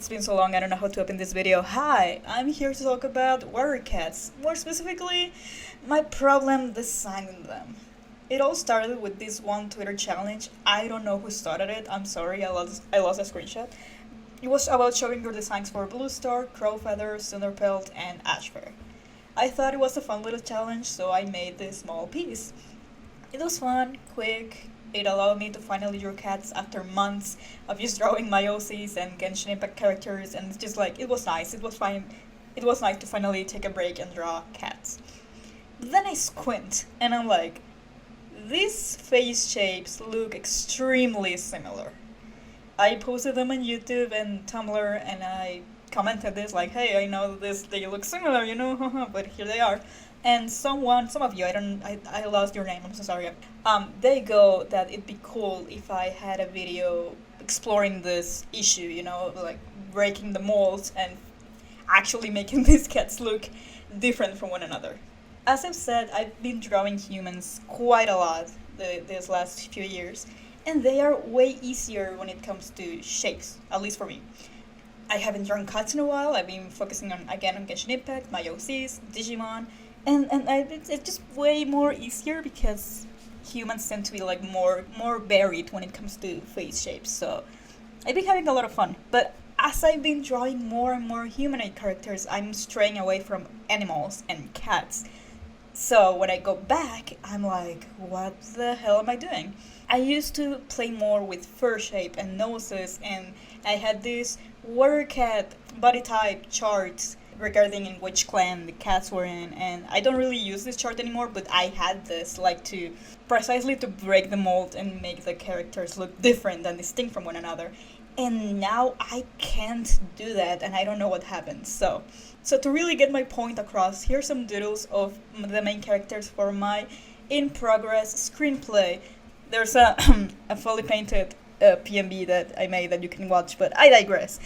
It's been so long, I don't know how to open this video. Hi, I'm here to talk about water cats. More specifically, my problem designing them. It all started with this one Twitter challenge. I don't know who started it. I'm sorry, I lost a screenshot. It was about showing your designs for Bluestar, Crowfeather, Cinderpelt, and Ashfur. I thought it was a fun little challenge, so I made this small piece. It was fun, quick. It allowed me to finally draw cats after months of just drawing my OCs and Genshin Impact characters, and it's just like, it was nice. It was fine. It was nice to finally take a break and draw cats. Then I squint, and I'm like, these face shapes look extremely similar. I posted them on YouTube and Tumblr, and I commented this like, hey, I know this, they look similar, you know, but here they are. And some of you, I lost your name, I'm so sorry. They go that it'd be cool if I had a video exploring this issue, you know, like breaking the molds and actually making these cats look different from one another. As I've said, I've been drawing humans quite a lot these last few years, and they are way easier when it comes to shapes, at least for me. I haven't drawn cats in a while. I've been focusing on Genshin Impact, my OCs, Digimon, and it's just way more easier because humans tend to be like more varied when it comes to face shapes. So I've been having a lot of fun. But as I've been drawing more and more humanoid characters, I'm straying away from animals and cats. So when I go back, I'm like, what the hell am I doing? I used to play more with fur shape and noses, and I had this water cat body type charts regarding in which clan the cats were in, and I don't really use this chart anymore, but I had this like to precisely to break the mold and make the characters look different and distinct from one another. And now I can't do that, and I don't know what happened. So to really get my point across, here's some doodles of the main characters for my in-progress screenplay. There's a fully painted PNB that I made that you can watch, but I digress.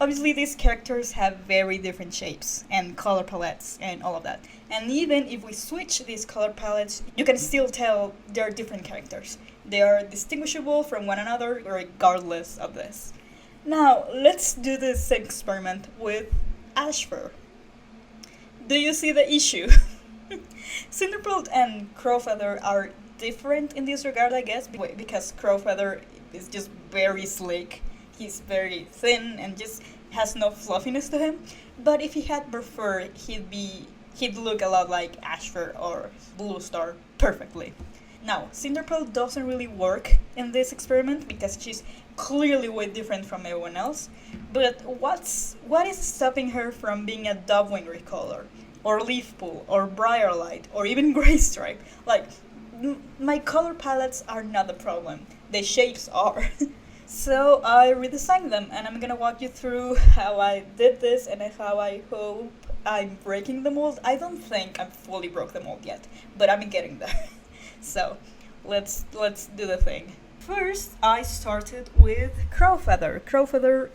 Obviously, these characters have very different shapes and color palettes and all of that. And even if we switch these color palettes, you can still tell they're different characters. They are distinguishable from one another regardless of this. Now, let's do the same experiment with Ashfur. Do you see the issue? Cinderpelt and Crowfeather are different in this regard, I guess, because Crowfeather is just very sleek. He's very thin and just has no fluffiness to him. But if he had more fur, he'd look a lot like Ashfur or Bluestar perfectly. Now, Cinderpelt doesn't really work in this experiment because she's clearly way different from everyone else. But what is stopping her from being a Dovewing recolor, or Leafpool, or Briarlight, or even Greystripe? Like, my color palettes are not the problem. The shapes are. So I redesigned them, and I'm gonna walk you through how I did this and how I hope I'm breaking the mold. I don't think I'm fully broke the mold yet, but I'm getting there. So let's do the thing. First, I started with Crowfeather. Crowfeather,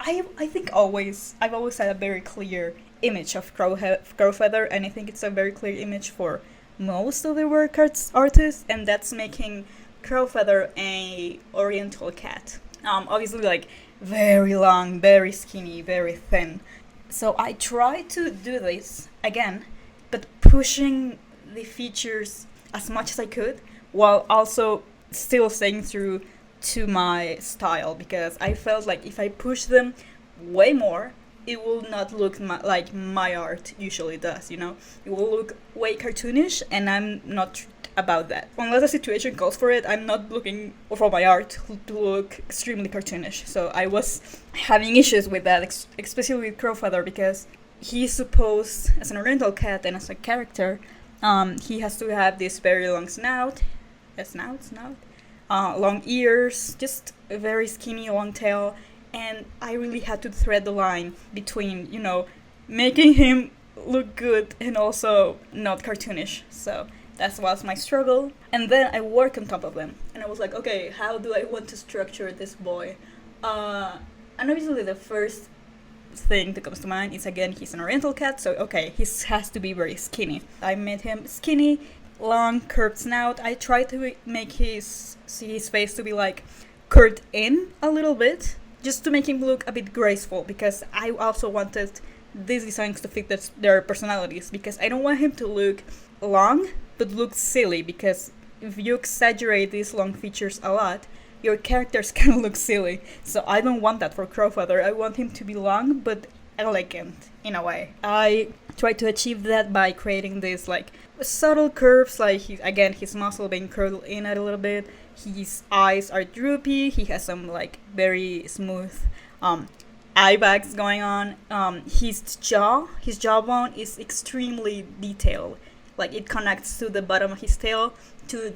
I think I've always had a very clear image of Crowfeather, and I think it's a very clear image for most of the work artists, and that's making Crowfeather a oriental cat. Obviously, like, very long, very skinny, very thin. So I tried to do this again, but pushing the features as much as I could, while also still staying true to my style, because I felt like if I push them way more, it will not look like my art usually does, you know? It will look way cartoonish, and I'm not about that. Unless the situation calls for it, I'm not looking for my art to look extremely cartoonish. So I was having issues with that, especially with Crowfeather, because he's supposed, as an oriental cat and as a character, he has to have this very long snout, long ears, just a very skinny long tail, and I really had to thread the line between, you know, making him look good and also not cartoonish. So that was my struggle. And then I worked on top of them, and I was like, okay, how do I want to structure this boy? And obviously the first thing that comes to mind is, again, he's an oriental cat, so okay, he has to be very skinny. I made him skinny, long, curved snout. I tried to make his face to be like curved in a little bit, just to make him look a bit graceful, because I also wanted these designs to fit their personalities, because I don't want him to look long but look silly, because if you exaggerate these long features a lot, your characters can look silly. So I don't want that for Crowfeather. I want him to be long but elegant in a way. I try to achieve that by creating these like subtle curves, like his muscle being curled in a little bit. His eyes are droopy. He has some like very smooth eye bags going on. His jawbone is extremely detailed. Like it connects to the bottom of his tail to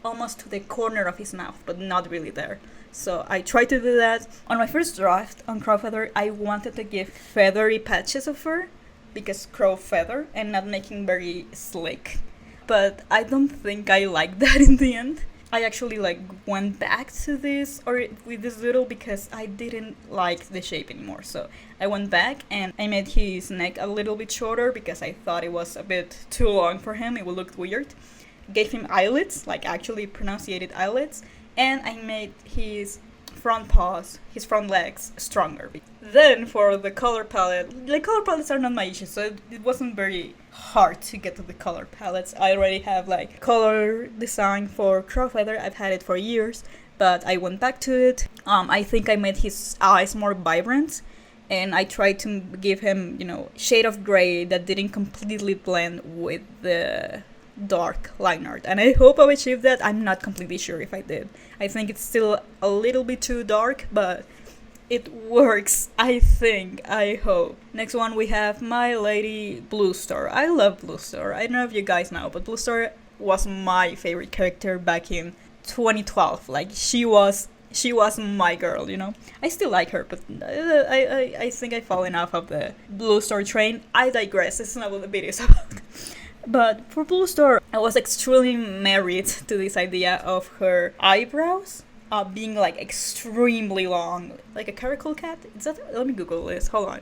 almost to the corner of his mouth, but not really there. So I tried to do that. On my first draft on Crowfeather, I wanted to give feathery patches of fur, because Crowfeather, and not making very slick. But I don't think I like that in the end. I actually like went back to this or with this little because I didn't like the shape anymore. So I went back and I made his neck a little bit shorter because I thought it was a bit too long for him. It would look weird. Gave him eyelids, like actually pronunciated eyelids, and I made his front paws, his front legs stronger. Then for the color palette, the color palettes are not my issue, so it wasn't very hard to get to the color palettes. I already have like color design for Crowfeather. I've had it for years, but I went back to it. I think I made his eyes more vibrant, and I tried to give him, shade of gray that didn't completely blend with the dark line art, and I hope I achieved that. I'm not completely sure if I did. I think it's still a little bit too dark, but it works, I hope. Next one we have my lady Bluestar. I love Bluestar. I don't know if you guys know, but Bluestar was my favorite character back in 2012. Like she was my girl, I still like her, but I think I fallen off of the Bluestar train. I digress. This is not what the video is about. But for Bluestar, I was extremely married to this idea of her eyebrows being like extremely long, like a caracal cat. Is that? Let me Google this. Hold on.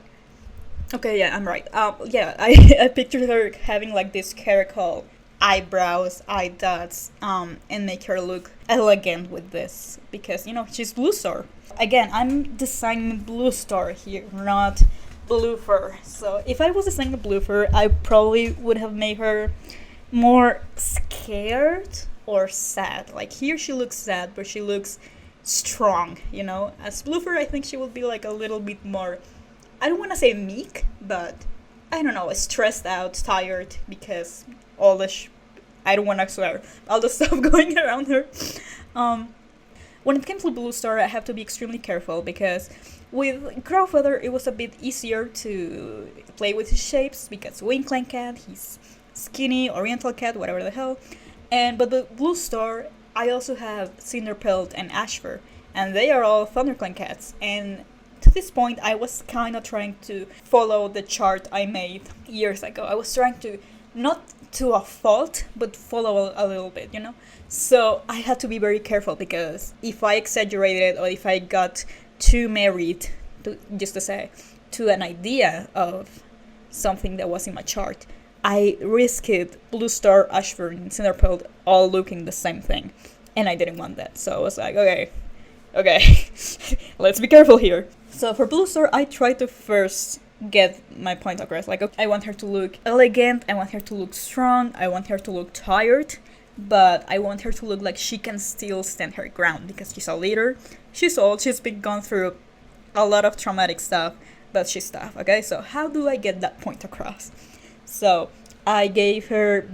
Okay, yeah, I'm right. I pictured her having like this caracal eyebrows, eye dots, and make her look elegant with this because she's Bluestar. Again, I'm designing Bluestar here, not Bluefur. So if I was designing a Bluefur, I probably would have made her more scared or sad. Like here she looks sad, but she looks strong, As Bluefur, I think she would be like a little bit more, I don't want to say meek, but I don't know, stressed out, tired, because all the I don't want to swear, all the stuff going around her. When it comes to Bluestar, I have to be extremely careful because with Crowfeather, it was a bit easier to play with his shapes because Winkling Cat, he's skinny, Oriental Cat, whatever the hell. But the Bluestar, I also have Cinderpelt and Ashfur, and they are all ThunderClan cats. And to this point, I was kind of trying to follow the chart I made years ago. I was trying to, not to a fault, but follow a little bit, So I had to be very careful because if I exaggerated or if I got too married, to an idea of something that was in my chart, I risked Bluestar, Ashfur, and Cinderpelt all looking the same thing, and I didn't want that. So I was like, okay, let's be careful here. So for Bluestar, I tried to first get my point across. Like, okay, I want her to look elegant, I want her to look strong, I want her to look tired, but I want her to look like she can still stand her ground because she's a leader. She's old, she's been gone through a lot of traumatic stuff, but she's tough, okay? So how do I get that point across? So I gave her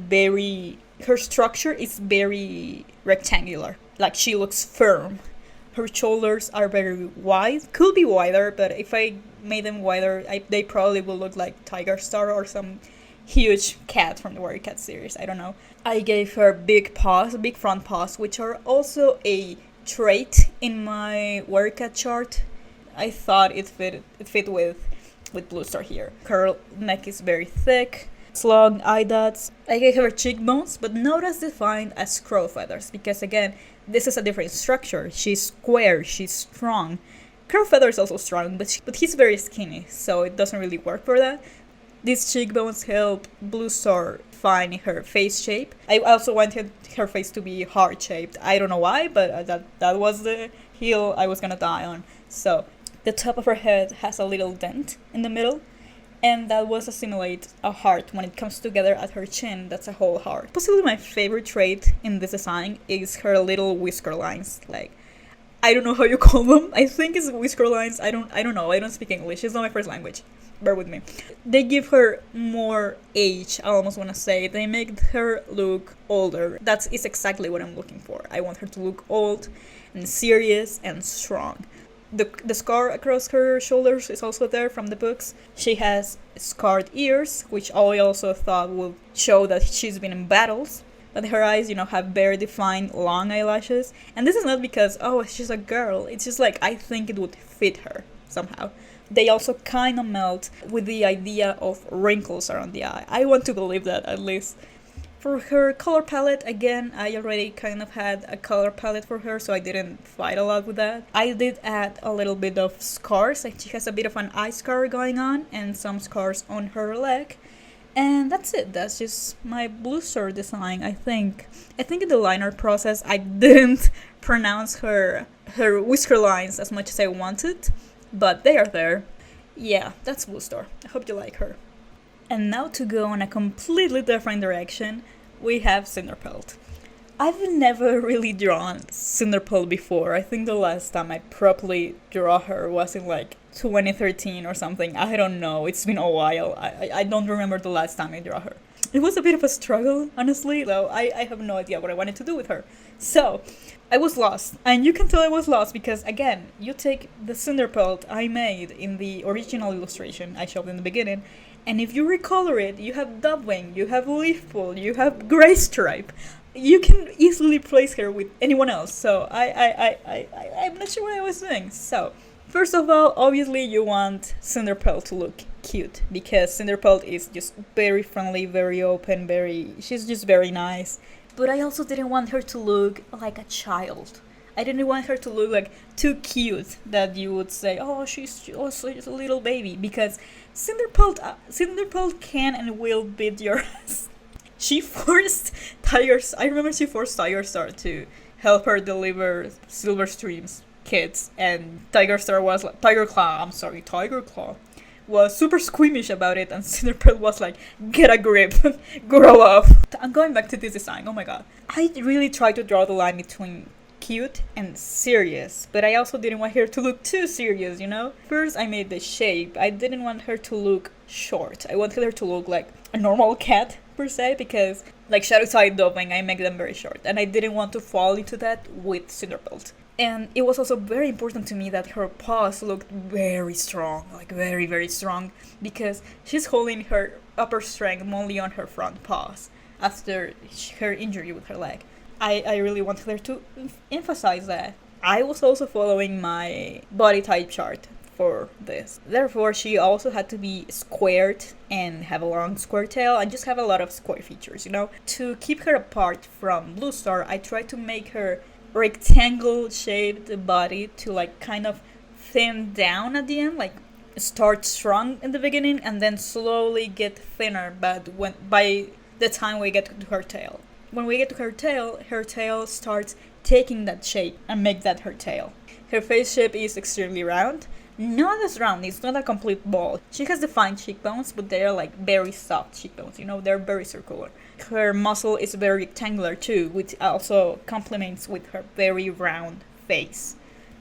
her structure is very rectangular. Like she looks firm. Her shoulders are very wide. Could be wider, but if I made them wider, they probably will look like Tiger Star or some huge cat from the Warrior Cat series. I don't know. I gave her big paws, big front paws, which are also a trait in my Warrior Cat chart. I thought it fit with Bluestar here. Her neck is very thick. Long eye dots. I gave her cheekbones, but not as defined as Crowfeathers, because again, this is a different structure. She's square, she's strong. Crowfeather is also strong, but he's very skinny, so it doesn't really work for that. These cheekbones help Bluestar find her face shape. I also wanted her face to be heart-shaped. I don't know why, but that was the hill I was gonna die on. So The top of her head has a little dent in the middle, and that was to simulate a heart. When it comes together at her chin, that's a whole heart. Possibly my favorite trait in this design is her little whisker lines. Like, I don't know how you call them. I think it's whisker lines. I don't know. I don't speak English. It's not my first language. Bear with me. They give her more age, I almost want to say. They make her look older. That is exactly what I'm looking for. I want her to look old and serious and strong. The scar across her shoulders is also there from the books. She has scarred ears, which I also thought would show that she's been in battles. But her eyes, have very defined long eyelashes. And this is not because, she's a girl. It's just like, I think it would fit her somehow. They also kind of melt with the idea of wrinkles around the eye. I want to believe that, at least. For her color palette, again, I already kind of had a color palette for her, so I didn't fight a lot with that. I did add a little bit of scars. Like, she has a bit of an eye scar going on, and some scars on her leg. And that's it. That's just my Bluestar design, I think. I think in the liner process, I didn't pronounce her whisker lines as much as I wanted, but they are there. Yeah, that's Bluestar. I hope you like her. And now to go in a completely different direction, we have Cinderpelt. I've never really drawn Cinderpelt before. I think the last time I properly draw her was in like 2013 or something. I don't know. It's been a while. I don't remember the last time I draw her. It was a bit of a struggle, honestly, though I have no idea what I wanted to do with her. So, I was lost. And you can tell I was lost because, again, you take the Cinderpelt I made in the original illustration I showed in the beginning, and if you recolor it, you have Dubwing, you have Leafpool, you have Grey Stripe. You can easily place her with anyone else, so I'm not sure what I was doing. So, first of all, obviously you want Cinderpelt to look cute, because Cinderpelt is just very friendly, very open, she's just very nice. But I also didn't want her to look like a child. I didn't want her to look like too cute that you would say, she's also just a little baby, because Cinderpelt can and will beat your ass. She forced Tiger Star to help her deliver Silverstream's kids, and Tiger Claw was super squeamish about it, and Cinderpelt was like, get a grip, grow up. I'm going back to this design, oh my god. I really tried to draw the line between cute and serious, but I also didn't want her to look too serious, First, I made the shape. I didn't want her to look short. I wanted her to look like a normal cat, per se, because like Shadowside Doving, I make them very short, and I didn't want to fall into that with Cinderpelt. And it was also very important to me that her paws looked very strong, like very, very strong, because she's holding her upper strength only on her front paws after her injury with her leg. I really wanted her to emphasize that. I was also following my body type chart for this. Therefore, she also had to be squared and have a long square tail and just have a lot of square features, To keep her apart from Bluestar, I tried to make her rectangle shaped body to like kind of thin down at the end, like start strong in the beginning and then slowly get thinner, but by the time we get to her tail. When we get to her tail starts taking that shape and make that her tail. Her face shape is extremely round. Not as round, it's not a complete ball. She has defined cheekbones, but they're like very soft cheekbones, they're very circular. Her muzzle is very rectangular too, which also complements with her very round face.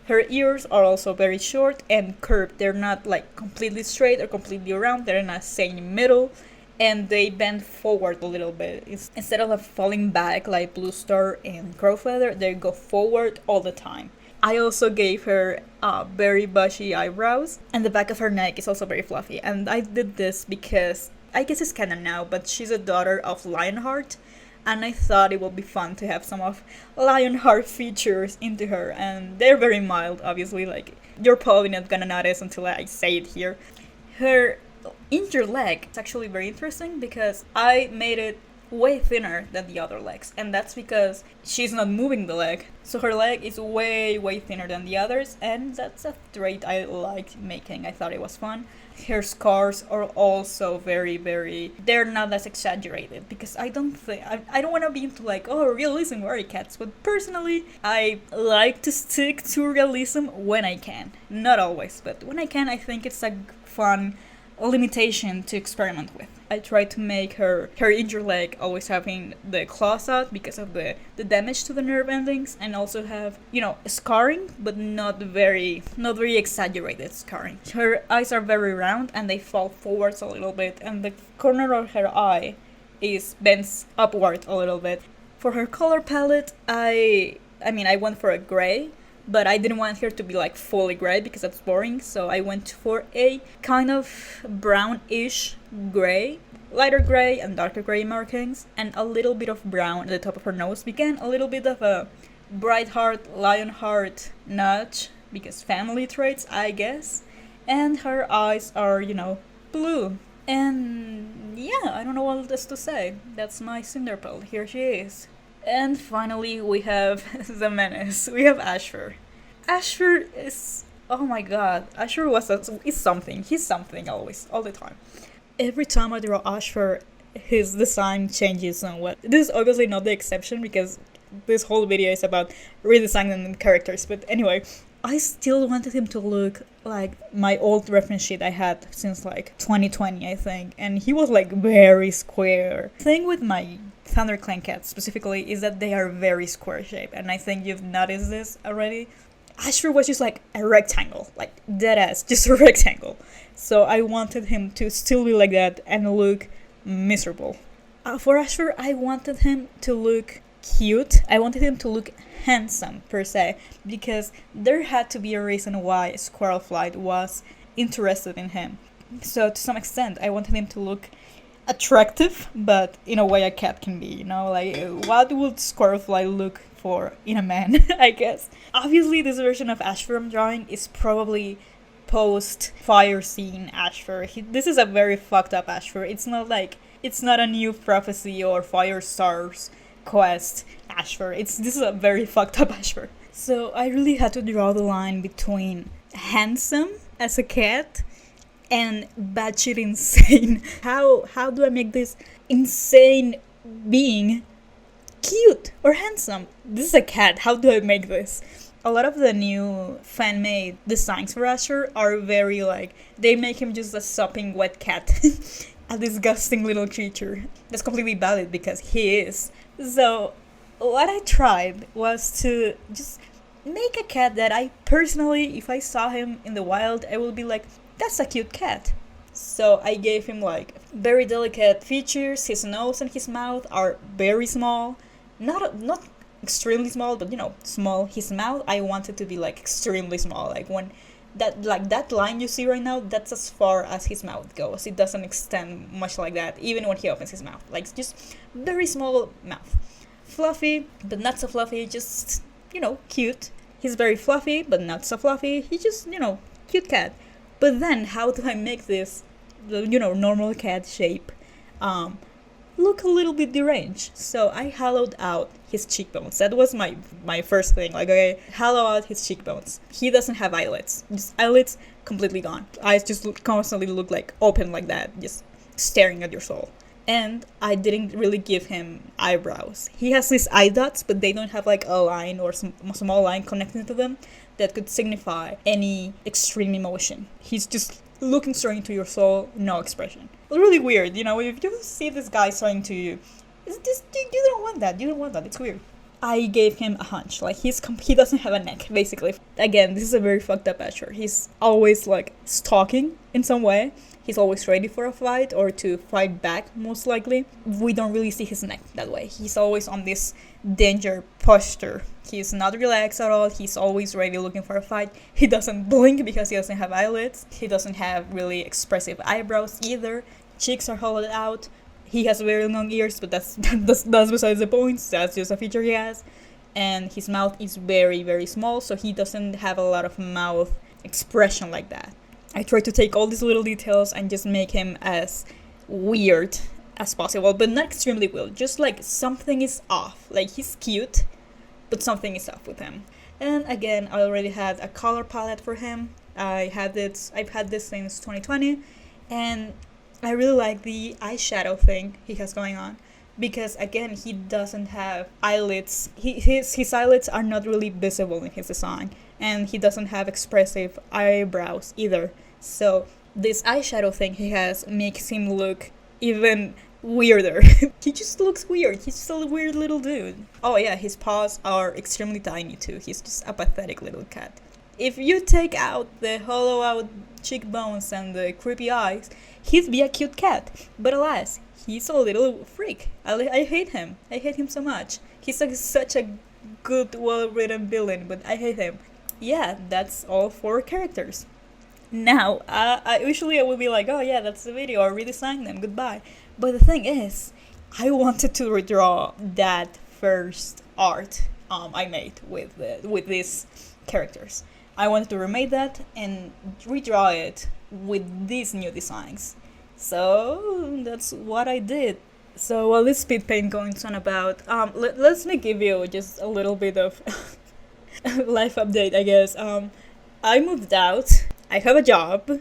Her ears are also very short and curved. They're not like completely straight or completely round, they're in a same middle, and they bend forward a little bit. Instead of falling back like Bluestar and Crowfeather, they go forward all the time. I also gave her very bushy eyebrows, and the back of her neck is also very fluffy. And I did this because, I guess it's canon now, but she's a daughter of Lionheart, and I thought it would be fun to have some of Lionheart features into her, and they're very mild, obviously, like, you're probably not gonna notice until I say it here. Her injured leg is actually very interesting because I made it way thinner than the other legs, and that's because she's not moving the leg, so her leg is way thinner than the others, and that's a trait I liked making. I thought it was fun. Her scars are also very, they're not as exaggerated, because I don't want to be into like, oh, realism warrior cats, but personally I like to stick to realism when I can. Not always, but when I can, I think it's a fun limitation to experiment with. I try to make her injured leg always having the claws out because of the damage to the nerve endings, and also have, scarring, but not very exaggerated scarring. Her eyes are very round and they fall forwards a little bit, and the corner of her eye is bends upward a little bit. For her color palette, I went for a gray, but I didn't want her to be like fully gray because that's boring, so I went for a kind of brownish gray, lighter gray and darker gray markings, and a little bit of brown at the top of her nose. Again, a little bit of a bright heart, lion heart nudge, because family traits, I guess. And her eyes are, blue. And yeah, I don't know what else to say. That's my Cinderpelt. Here she is. And finally, we have the menace. We have Ashfur. Ashfur is... oh my god. Ashfur is something. He's something always, all the time. Every time I draw Ashfur, his design changes somewhat. This is obviously not the exception, because this whole video is about redesigning characters. But anyway, I still wanted him to look like my old reference sheet I had since like 2020, I think. And he was like very square. The thing with my ThunderClan cats specifically is that they are very square shaped, and I think you've noticed this already. Ashfur was just like a rectangle, like dead ass, just a rectangle. So I wanted him to still be like that and look miserable. For Ashfur, I wanted him to look cute. I wanted him to look handsome per se, because there had to be a reason why Squirrelflight was interested in him. So to some extent, I wanted him to look attractive, but in a way a cat can be, like what would Squirrelfly look for in a man? I guess. Obviously, this version of Ashfur I'm drawing is probably post fire scene Ashfur. This is a very fucked up Ashfur. It's not a new prophecy or Fire Stars quest Ashfur. This is a very fucked up Ashfur. So I really had to draw the line between handsome as a cat and batshit insane. How do I make this insane being cute or handsome? This is a cat. How do I make this? A lot of the new fan-made designs for Ashfur are very they make him just a sopping wet cat. A disgusting little creature. That's completely valid because he is. So what I tried was to just make a cat that I personally, if I saw him in the wild, I would be like, that's a cute cat. So I gave him very delicate features. His nose and his mouth are very small. Not extremely small, but small. His mouth I wanted to be extremely small. When that line you see right now, that's as far as his mouth goes. It doesn't extend much like that, even when he opens his mouth. Just very small mouth. Fluffy, but not so fluffy, just, cute. He's very fluffy, but not so fluffy. He's just, cute cat. But then, how do I make this, normal cat shape, look a little bit deranged? So I hollowed out his cheekbones. That was my first thing. Okay, hollow out his cheekbones. He doesn't have eyelids. Just eyelids completely gone. Eyes just constantly look open like that, just staring at your soul. And I didn't really give him eyebrows. He has these eye dots, but they don't have a line or small line connecting to them that could signify any extreme emotion. He's just looking straight into your soul, no expression. Really weird, if you see this guy staring to you, you don't want that. You don't want that. It's weird. I gave him a hunch. He doesn't have a neck, basically. Again, this is a very fucked up Ashfur. He's always stalking in some way. He's always ready for a fight or to fight back, most likely. We don't really see his neck that way. He's always on this danger posture. He's not relaxed at all. He's always ready looking for a fight. He doesn't blink because he doesn't have eyelids. He doesn't have really expressive eyebrows either. Cheeks are hollowed out. He has very long ears, but that's besides the point. That's just a feature he has. And his mouth is very, very small, so he doesn't have a lot of mouth expression like that. I tried to take all these little details and just make him as weird as possible, but not extremely weird. Just like something is off. Like he's cute, but something is off with him. And again, I already had a color palette for him. I've had this since 2020, and I really like the eyeshadow thing he has going on, because again, he doesn't have eyelids. His eyelids are not really visible in his design, and he doesn't have expressive eyebrows either. So this eyeshadow thing he has makes him look even weirder. He just looks weird. He's just a weird little dude. Oh yeah, his paws are extremely tiny too. He's just a pathetic little cat. If you take out the hollow out cheekbones and the creepy eyes, he'd be a cute cat. But alas, he's a little freak. I hate him. I hate him so much. He's like such a good, well-written villain, but I hate him. Yeah, that's all 4 characters. Now, I usually I would be like, oh yeah, that's the video, I'll redesign them, goodbye. But the thing is, I wanted to redraw that first art I made with these characters. I wanted to remake that and redraw it with these new designs. So that's what I did. So while this speed paint going on about, let me give you just a little bit of life update, I guess. I moved out. I have a job.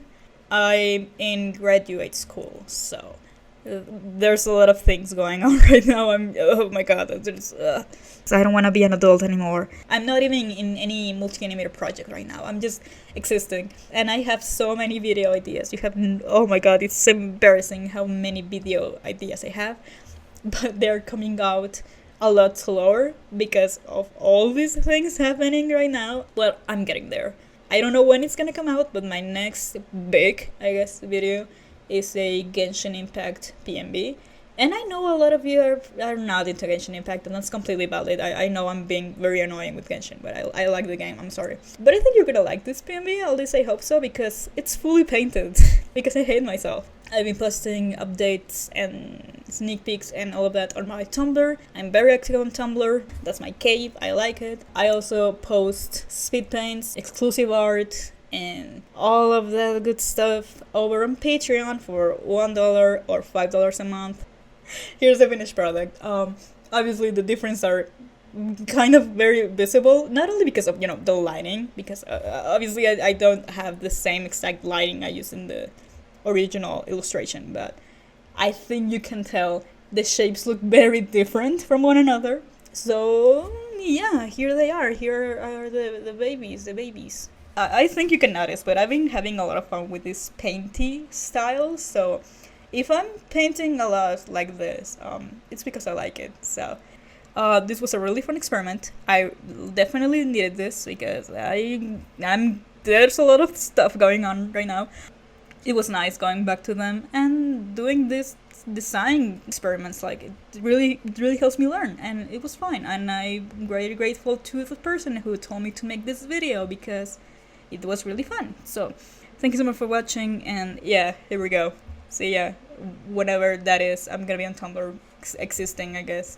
I'm in graduate school, so there's a lot of things going on right now. Oh my god, so I don't want to be an adult anymore. I'm not even in any multi-animator project right now. I'm just existing, and I have so many video ideas. Oh my god, it's embarrassing how many video ideas I have, but they're coming out a lot slower because of all these things happening right now. Well, I'm getting there. I don't know when it's gonna come out, but my next big, I guess, video is a Genshin Impact PMB. And I know a lot of you are not into Genshin Impact, and that's completely valid. I know I'm being very annoying with Genshin, but I like the game, I'm sorry. But I think you're gonna like this PMB, at least I hope so, because it's fully painted. Because I hate myself. I've been posting updates and sneak peeks and all of that on my Tumblr. I'm very active on Tumblr. That's my cave, I like it. I also post speed paints, exclusive art, and all of that good stuff over on Patreon for $1 or $5 a month. Here's the finished product. Obviously the difference are kind of very visible, not only because of, the lighting, because obviously I don't have the same exact lighting I use in the original illustration, but I think you can tell the shapes look very different from one another. So yeah, here they are. Here are the babies. I think you can notice, but I've been having a lot of fun with this painty style, so if I'm painting a lot like this, it's because I like it. So this was a really fun experiment. I definitely needed this because there's a lot of stuff going on right now. It was nice going back to them and doing this design experiments. Like, it really helps me learn, and it was fun. And I'm very grateful to the person who told me to make this video because it was really fun. So thank you so much for watching, and yeah, here we go. So yeah, whatever that is, I'm gonna be on Tumblr existing, I guess.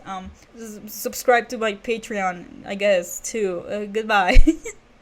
Subscribe to my Patreon, I guess, too. Goodbye.